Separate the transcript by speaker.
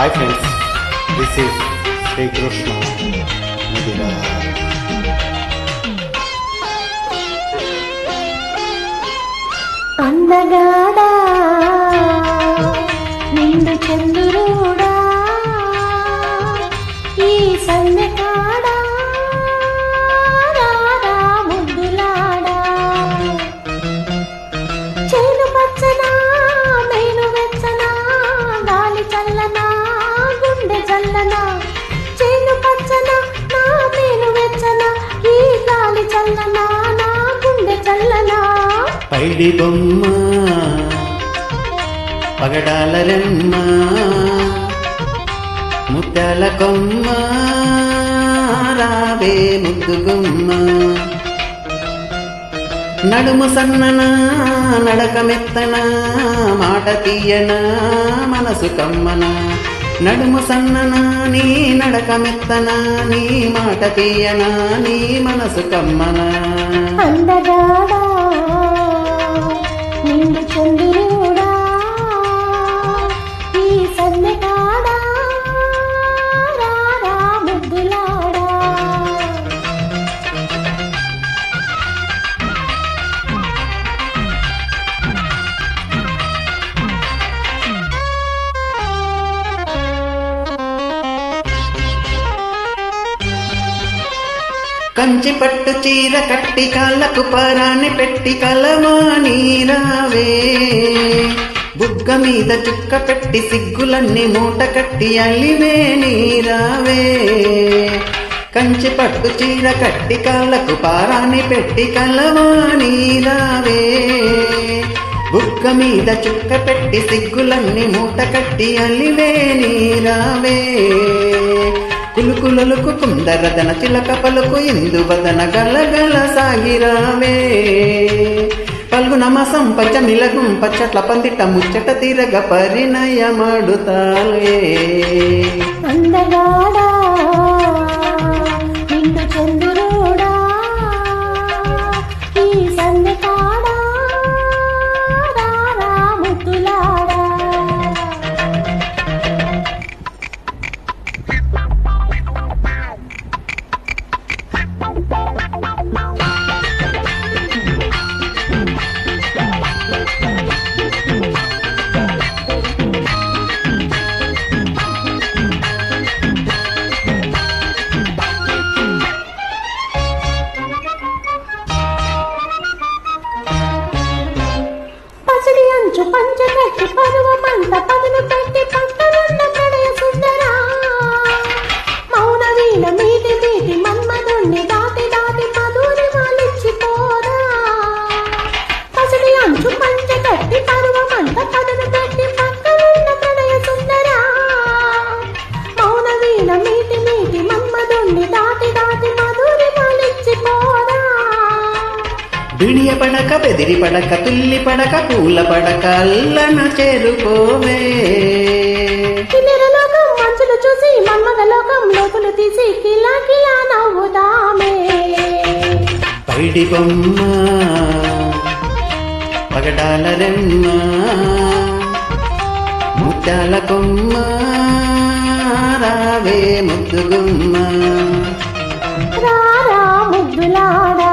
Speaker 1: Hi friends, this is Sri Krishna Madura.
Speaker 2: అందగాడా నిండు చంద్రుడా ఈ సందకాడా రారా ముద్దులాడా చేను పచ్చనా మేను వెచ్చనా గాలి చల్లనా గుండె చల్లనా చేను పచ్చనా నా మేను వెచ్చనా ఈ గాలి చల్లనా నా గుండె చల్లనా
Speaker 1: పైడి బొమ్మ పగడాల రెమ్మ ముత్యాల కొమ్మ రావే ముద్దుగుమ్మ నడుము సన్నన నడక మెత్తన మాట తీయన మనసు కమ్మన నడుము సన్నన నీ నడక మెత్తన నీ మాట తీయన నీ మనసు కమ్మన
Speaker 2: అందగాడా నిండు చంద్రుడా ఈ సందకాడా రారా ముద్దులాడా
Speaker 1: కంచి పట్టు చీర కట్టి కాళ్ళకు పరాని పెట్టి కలమాని రావే బుగ్గ మీద చుక్క పెట్టి సిగ్గులన్నీ మూట కట్టి అల్లివే నీరావే కంచి పట్టు చీర కట్టి కాళ్ళకు పారాని పెట్టి కలమాని రావే బుగ్గ మీద చుక్క పెట్టి సిగ్గులన్నీ మూట కట్టి అల్లివే నీరావే కులుకులొలుకు కుందరదన చిలక పలుకు ఇందువదన గలగల సాగిరావే పల్గున మాసం పచ్చమిలగం పచ్చట్ల పందిట ముచ్చట తిరగ పరిణయమాడుతాలే
Speaker 2: అందగాడా నిండు చంద్రుడా ఈ సందకాడా రారా ముద్దులాడా పసిడి అంచు పంచగట్టి పరువ పంట పదును పెట్టి పక్కనున్న ప్రణయ సుందరా మౌన వీణ మీటి మీటి మన్మధుణ్ణి దాటి దాటి మధురి మాలిచ్చిపోరా పసిడి అంచు పంచగట్టి పరువ పంట పదును పెట్టి పక్కనున్న ప్రణయ సుందరా మౌన వీణ మీటి మీటి మన్మధుణ్ణి దాటి దాటి మధురి మాలిచ్చిపోరా
Speaker 1: బిడియ పడక బెదిరి పడక తుల్లి పడక పూల పడక అల్లన చేరుకోవే
Speaker 2: లోకం మంచులు చూసి మన్మథ లోకం లోతులు తీసి కిలా కిలా నవ్వుదామే
Speaker 1: పైడి బొమ్మ పగడాల రెమ్మ ముత్యాల కొమ్మ రావే ముద్దుగుమ్మ
Speaker 2: రారా ముద్దులాడా